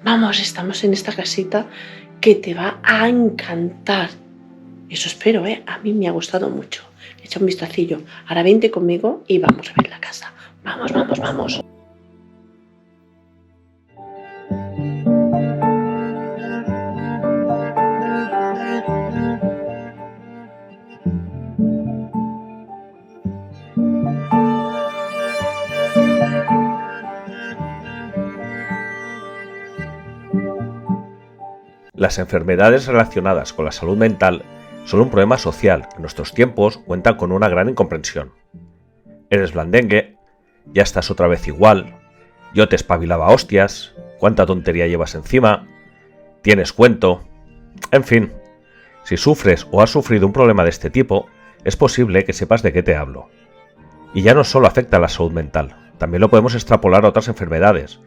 Vamos, estamos en esta casita que te va a encantar. Eso espero, ¿eh? A mí me ha gustado mucho. Echa un vistacillo. Ahora vente conmigo y vamos a ver la casa. Vamos, vamos, vamos. Las enfermedades relacionadas con la salud mental son un problema social que en nuestros tiempos cuenta con una gran incomprensión. Eres blandengue, ya estás otra vez igual, yo te espabilaba hostias, cuánta tontería llevas encima, tienes cuento, en fin, si sufres o has sufrido un problema de este tipo, es posible que sepas de qué te hablo. Y ya no solo afecta a la salud mental, también lo podemos extrapolar a otras enfermedades,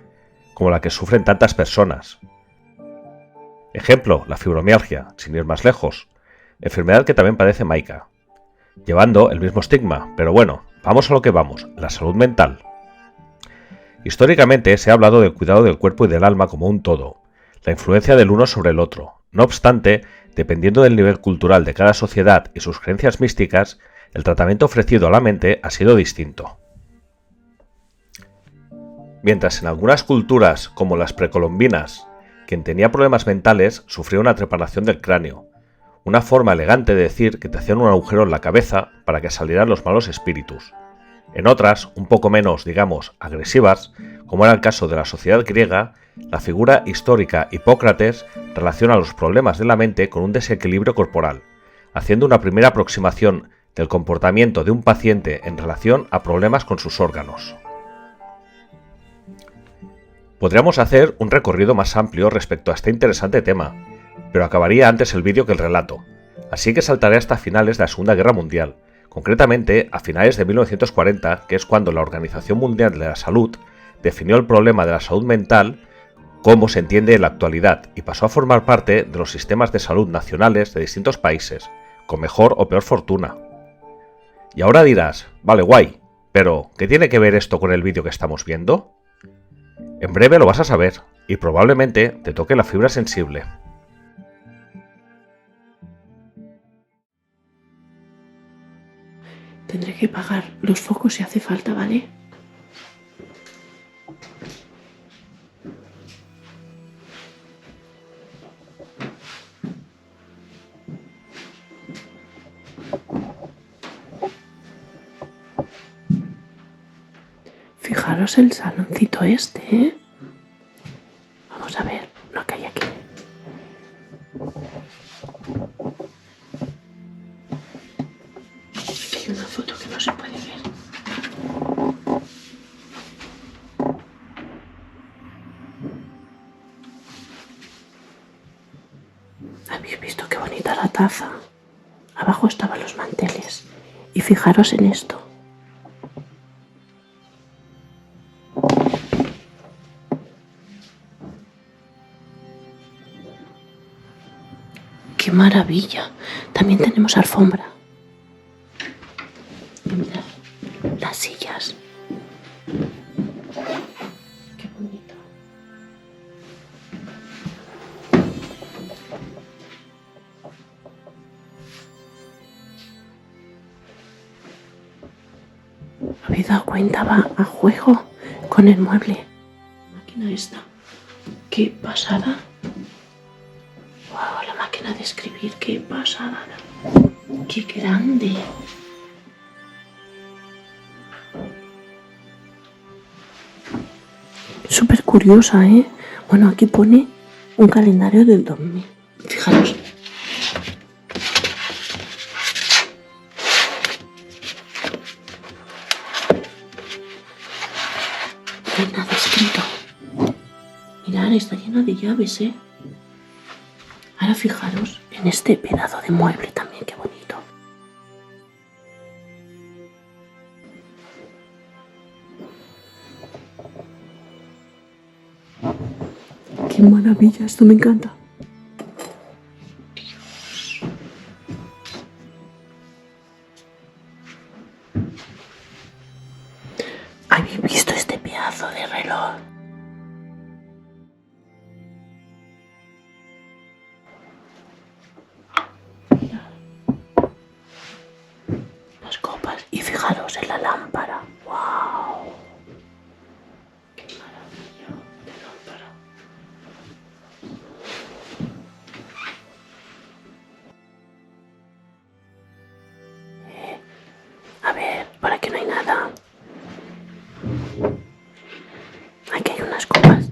como la que sufren tantas personas. Ejemplo, la fibromialgia, sin ir más lejos, enfermedad que también padece Maika, llevando el mismo estigma, pero bueno, vamos a lo que vamos, la salud mental. Históricamente se ha hablado del cuidado del cuerpo y del alma como un todo, la influencia del uno sobre el otro. No obstante, dependiendo del nivel cultural de cada sociedad y sus creencias místicas, el tratamiento ofrecido a la mente ha sido distinto. Mientras en algunas culturas, como las precolombinas, quien tenía problemas mentales sufría una trepanación del cráneo, una forma elegante de decir que te hacían un agujero en la cabeza para que salieran los malos espíritus. En otras, un poco menos, digamos, agresivas, como era el caso de la sociedad griega, la figura histórica Hipócrates relaciona los problemas de la mente con un desequilibrio corporal, haciendo una primera aproximación del comportamiento de un paciente en relación a problemas con sus órganos. Podríamos hacer un recorrido más amplio respecto a este interesante tema, pero acabaría antes el vídeo que el relato, así que saltaré hasta finales de la Segunda Guerra Mundial, concretamente a finales de 1940, que es cuando la Organización Mundial de la Salud definió el problema de la salud mental como se entiende en la actualidad y pasó a formar parte de los sistemas de salud nacionales de distintos países, con mejor o peor fortuna. Y ahora dirás, vale, guay, pero ¿qué tiene que ver esto con el vídeo que estamos viendo? En breve lo vas a saber, y probablemente te toque la fibra sensible. Tendré que apagar los focos si hace falta, ¿vale? Fijaros el saloncito este, ¿eh? Vamos a ver lo que hay aquí. Aquí hay una foto que no se puede ver. ¿Habéis visto qué bonita la taza? Abajo estaban los manteles. Y fijaros en esto. ¡Qué maravilla! También tenemos alfombra. Y mirad, las sillas. ¡Qué bonito! ¿Habéis dado cuenta? Va a juego con el mueble. La máquina esta. ¡Qué pasada! ¡Wow! La máquina de escribir. ¡Qué pasada! ¡Qué grande! Súper curiosa, ¿eh? Bueno, aquí pone un calendario del 2000. Fijaros. No hay nada escrito. Mirad, está llena de llaves, ¿eh? Ahora fijaros en este pedazo de mueble también, qué bonito. ¡Qué maravilla! Esto me encanta. Dios. ¿Habéis visto este pedazo de reloj? focos en la lámpara. ¡Wow! ¡Qué maravilla de lámpara! A ver, por aquí no hay nada. Aquí hay unas copas.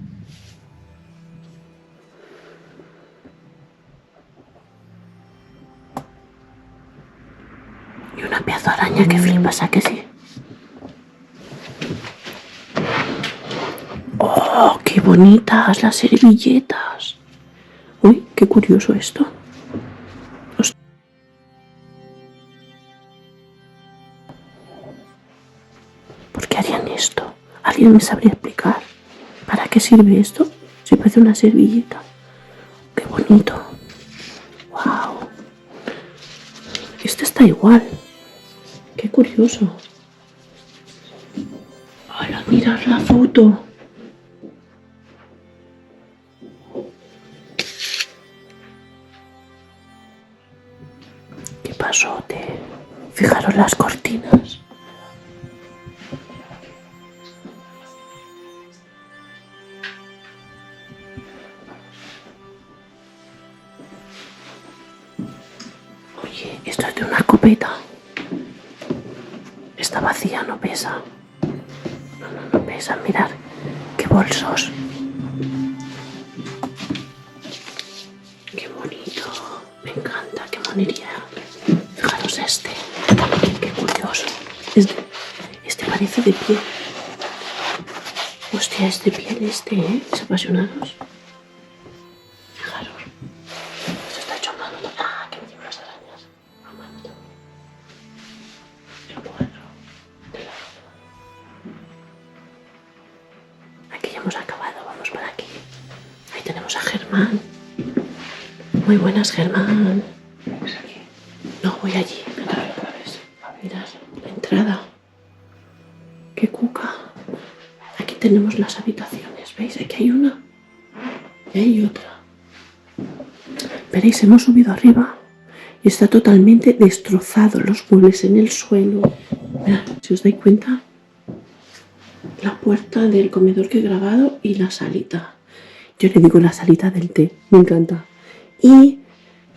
Y una pedazo de araña que flipas, ¿a que sí? ¡Oh, qué bonitas las servilletas! Uy, qué curioso esto. ¿Por qué harían esto? ¿Alguien me sabría explicar? ¿Para qué sirve esto? Si parece una servilleta. ¡Qué bonito! ¡Wow! Este está igual. ¡Qué curioso! ¡Hola, mirad la foto! ¡Qué pasote! Fijaros las cortinas. Oye, esto es de una escopeta. Está vacía, no pesa. No pesa, mirad. ¡Qué bolsos! ¡Qué bonito! Me encanta, qué monería. Fijaros este. ¡Qué curioso! Este parece de piel. Hostia, es de piel este, ¿eh? Es apasionados. Fijaros. Se está hecho a mano. ¡Ah, que me llevo las arañas! A mano también. El cuadro de la ropa. Aquí ya hemos acabado, vamos por aquí. Ahí tenemos a Germán. Muy buenas, Germán. ¿Ves aquí? No, voy allí. Otra vez. Mirad, la entrada. ¡Qué cuca! Aquí tenemos las habitaciones. ¿Veis? Aquí hay una y hay otra. Veréis, hemos subido arriba y está totalmente destrozado. Los muebles en el suelo. Mirad, si os dais cuenta, la puerta del comedor que he grabado y la salita. Yo le digo la salita del té. Me encanta. Y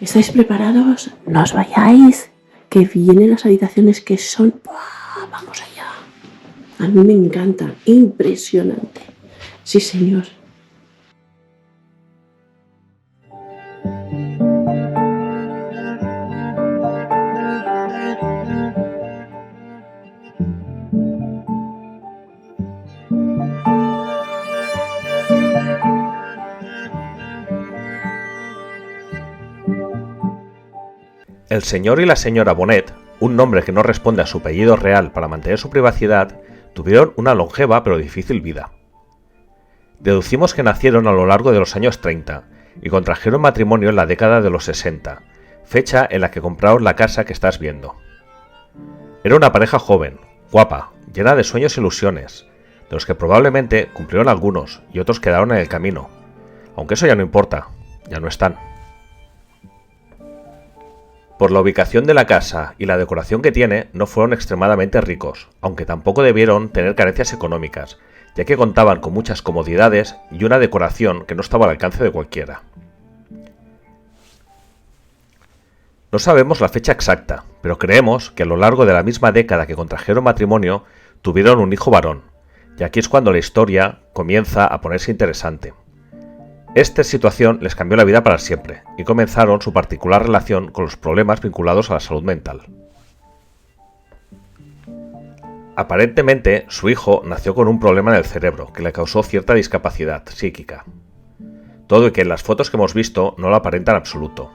¿estáis preparados? No os vayáis, que vienen las habitaciones que son... ¡Buah! Vamos allá. A mí me encanta. Impresionante. Sí, señor. El señor y la señora Bonet, un nombre que no responde a su apellido real para mantener su privacidad, tuvieron una longeva pero difícil vida. Deducimos que nacieron a lo largo de los años 30 y contrajeron matrimonio en la década de los 60, fecha en la que compraron la casa que estás viendo. Era una pareja joven, guapa, llena de sueños e ilusiones, de los que probablemente cumplieron algunos y otros quedaron en el camino, aunque eso ya no importa, ya no están. Por la ubicación de la casa y la decoración que tiene, no fueron extremadamente ricos, aunque tampoco debieron tener carencias económicas, ya que contaban con muchas comodidades y una decoración que no estaba al alcance de cualquiera. No sabemos la fecha exacta, pero creemos que a lo largo de la misma década que contrajeron matrimonio, tuvieron un hijo varón, y aquí es cuando la historia comienza a ponerse interesante. Esta situación les cambió la vida para siempre, y comenzaron su particular relación con los problemas vinculados a la salud mental. Aparentemente, su hijo nació con un problema en el cerebro que le causó cierta discapacidad psíquica. Todo y que en las fotos que hemos visto no lo aparenta en absoluto.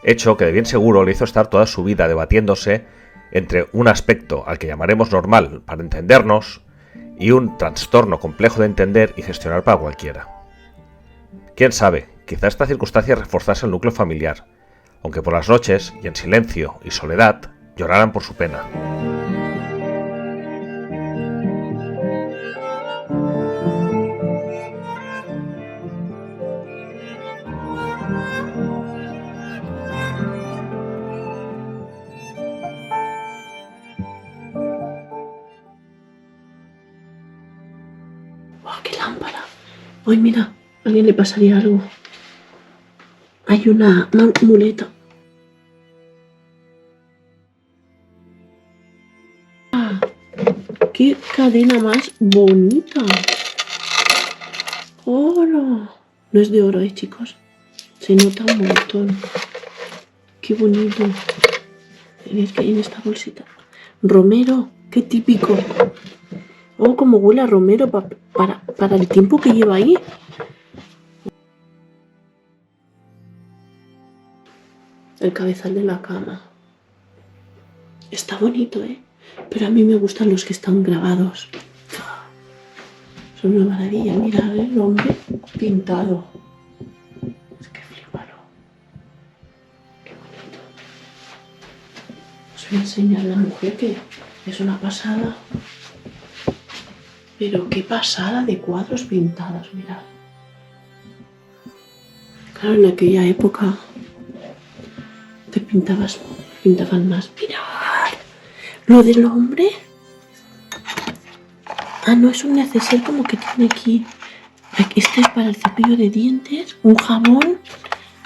Hecho que de bien seguro le hizo estar toda su vida debatiéndose entre un aspecto al que llamaremos normal para entendernos y un trastorno complejo de entender y gestionar para cualquiera. Quién sabe, quizá esta circunstancia reforzase el núcleo familiar, aunque por las noches, y en silencio y soledad, lloraran por su pena. Ay, mira, a alguien le pasaría algo. Hay una muleta. Ah, qué cadena más bonita. Oro. No es de oro, chicos. Se nota un montón. Qué bonito. ¿Veis que hay en esta bolsita? Romero, qué típico. Oh, como huele a romero para el tiempo que lleva ahí. El cabezal de la cama. Está bonito, ¿eh? Pero a mí me gustan los que están grabados. Son una maravilla. Mira, el hombre pintado. Es que flipalo. Qué bonito. Os voy a enseñar la mujer que es una pasada. Pero qué pasada de cuadros pintados, mirad. Claro, en aquella época te pintaban más. Mirad. Lo del hombre. Ah, no, es un neceser como que tiene aquí. Este es para el cepillo de dientes, un jabón,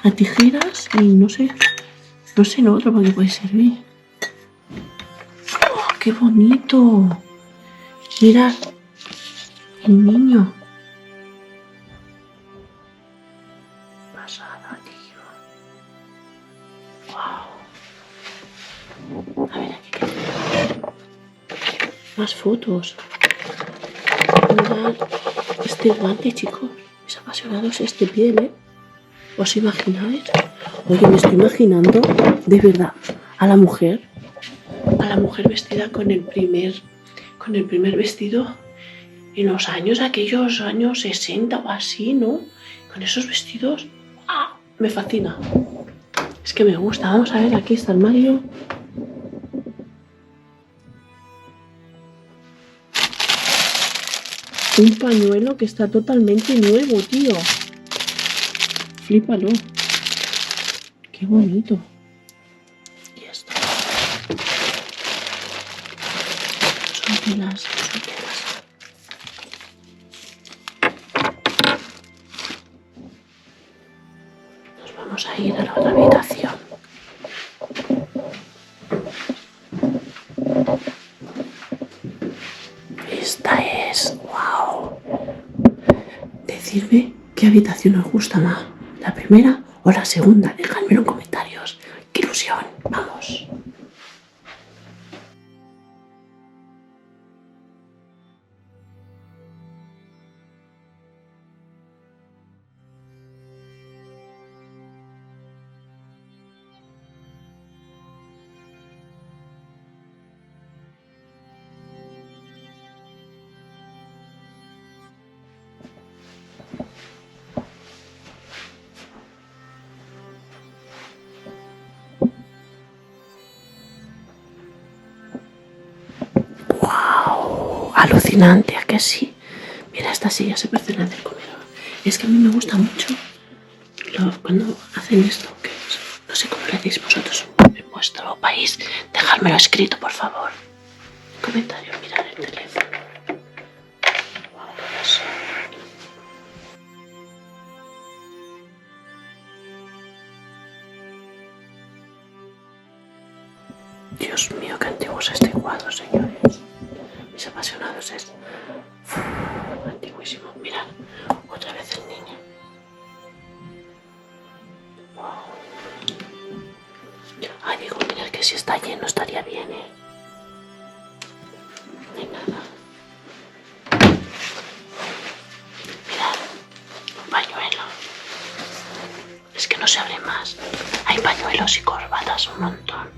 a tijeras y no sé lo otro para qué puede servir. ¡Oh, qué bonito! Mirad, el niño. Pasada, tío. Wow. A ver, aquí qué tengo. Más fotos. Mirad este guante, chicos. Mis apasionados este piel, ¿eh? ¿Os imagináis? Oye, me estoy imaginando, de verdad, a la mujer vestida con el primer vestido en los años, aquellos años 60 o así, ¿no? Con esos vestidos. ¡Ah! Me fascina. Es que me gusta. Vamos a ver, aquí está el armario. Un pañuelo que está totalmente nuevo, tío. Flípalo. Qué bonito. Y esto. Son telas. Nos vamos a ir a la otra habitación. Esta es... ¡Wow! Decidme qué habitación os gusta más. ¿La primera o la segunda? Dejadmelo en comentarios. ¡Qué ilusión! ¡Vamos! ¡Wow! Alucinante, ¿a que sí? Mira, esta silla se parece a la del comedor. Es que a mí me gusta mucho cuando hacen esto, que no sé cómo le decís vosotros en vuestro país. Dejádmelo escrito, por favor. Comentarios, mirad el teléfono. Vamos. Dios mío, qué antiguo es este cuadro, señores. Mis apasionados es antiguísimo. Mirad, otra vez el niño. Wow. Ah, digo, mirad que si está lleno estaría bien, ¿eh? No hay nada. Mirad, un pañuelo. Es que no se abre más. Hay pañuelos y corbatas un montón.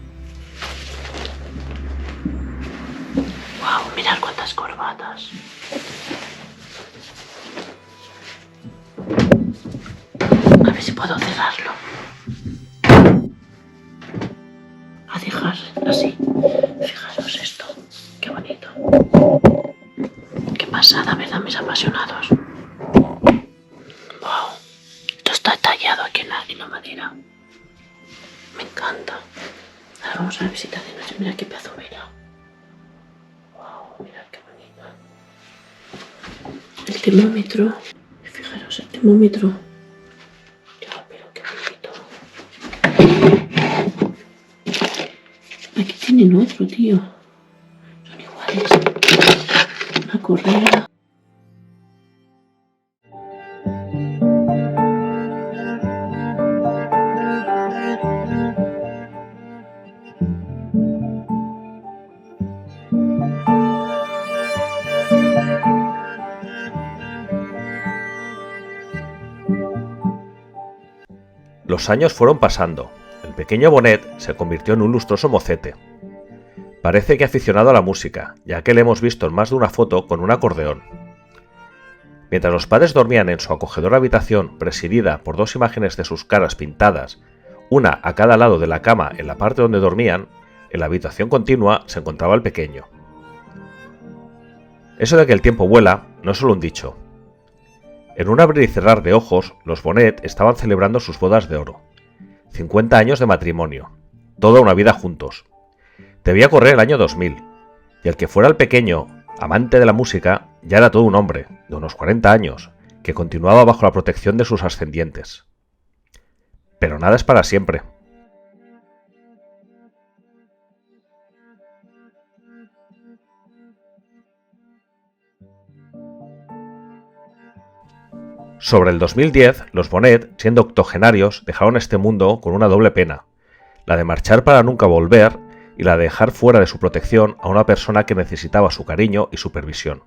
Wow, mirad cuántas corbatas. A ver si puedo cerrarlo. A dejar así. Fijaros esto. Qué bonito. Qué pasada, ¿verdad, mis apasionados? Wow. Esto está tallado aquí en la madera. Me encanta. Ahora vamos a la visita de noche. Mira qué pedazo de vela. Wow, mirad qué bonito. El termómetro. Fijaros termómetro. Ya, pero qué bonito. Aquí tienen otro, tío. Son iguales. Una correa. Los años fueron pasando. El pequeño Bonet se convirtió en un lustroso mocete. Parece que aficionado a la música, ya que le hemos visto en más de una foto con un acordeón. Mientras los padres dormían en su acogedora habitación presidida por dos imágenes de sus caras pintadas, una a cada lado de la cama en la parte donde dormían, en la habitación continua se encontraba el pequeño. Eso de que el tiempo vuela no es solo un dicho. En un abrir y cerrar de ojos, los Bonet estaban celebrando sus bodas de oro. 50 años de matrimonio. Toda una vida juntos. Debía correr el año 2000, y el que fuera el pequeño, amante de la música, ya era todo un hombre, de unos 40 años, que continuaba bajo la protección de sus ascendientes. Pero nada es para siempre. Sobre el 2010, los Bonet, siendo octogenarios, dejaron este mundo con una doble pena, la de marchar para nunca volver y la de dejar fuera de su protección a una persona que necesitaba su cariño y supervisión.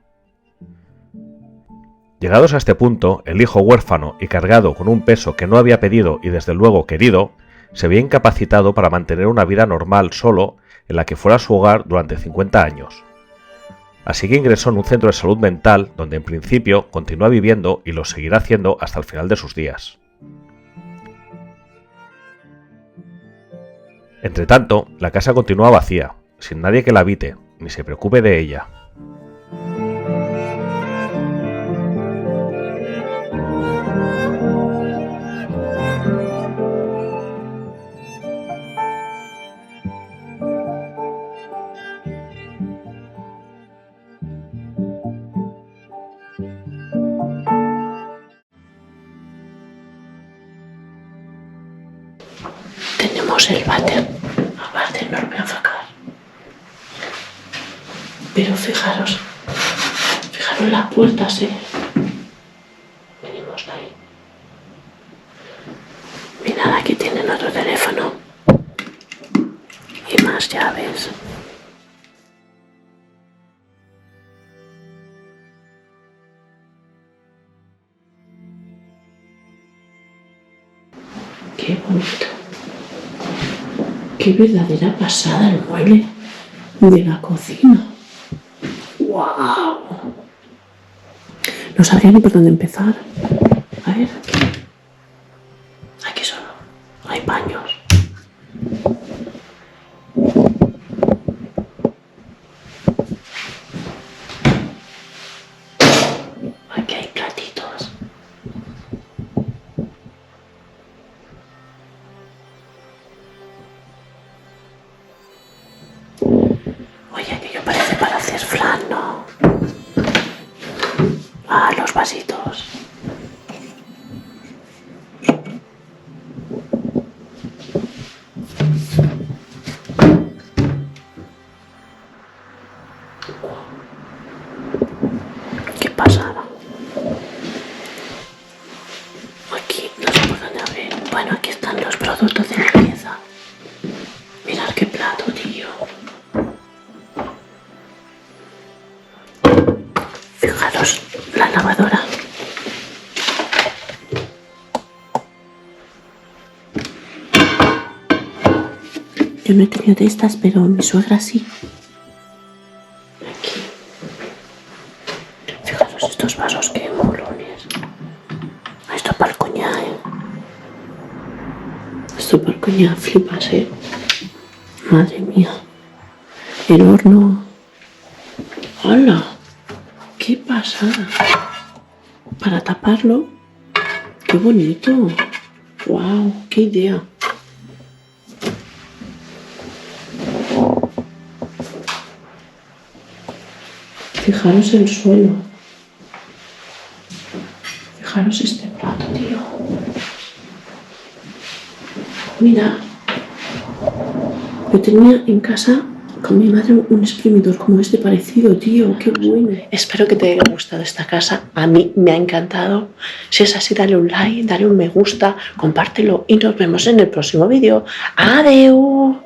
Llegados a este punto, el hijo huérfano y cargado con un peso que no había pedido y desde luego querido, se veía incapacitado para mantener una vida normal solo en la que fuera su hogar durante 50 años. Así que ingresó en un centro de salud mental donde en principio continúa viviendo y lo seguirá haciendo hasta el final de sus días. Entretanto, la casa continúa vacía, sin nadie que la habite, ni se preocupe de ella. Tenemos el váter, aparte enorme a sacar. Pero fijaros las puertas, venimos de ahí. Mirad, aquí tienen otro teléfono y más llaves. Qué bonito. Qué verdadera pasada el mueble de la cocina. ¡Wow! No sabría ni por dónde empezar. A ver, aquí solo hay baños. Aquí hay platitos. Oye, aquello parece para hacer flan, ¿no? Ah, los vasitos. Qué pasada. Aquí no sé por dónde abrir. Bueno, aquí están los productos de limpieza. Mirad qué plato, tío. Fijaros, la lavadora. Yo no he tenido de estas, pero mi suegra sí. Aquí. Fijaros estos vasos, qué molones. Esto para el coñac, Esto para el coñac, flipas, Madre mía. El horno. ¡Hala! ¡Qué pasada! Para taparlo. ¡Qué bonito! ¡Wow! ¡Qué idea! Fijaros el suelo. Fijaros este plato, tío. Mira, yo tenía en casa con mi madre un exprimidor como este parecido, tío. Qué bueno. Espero que te haya gustado esta casa. A mí me ha encantado. Si es así, dale un like, dale un me gusta, compártelo y nos vemos en el próximo vídeo. ¡Adeu!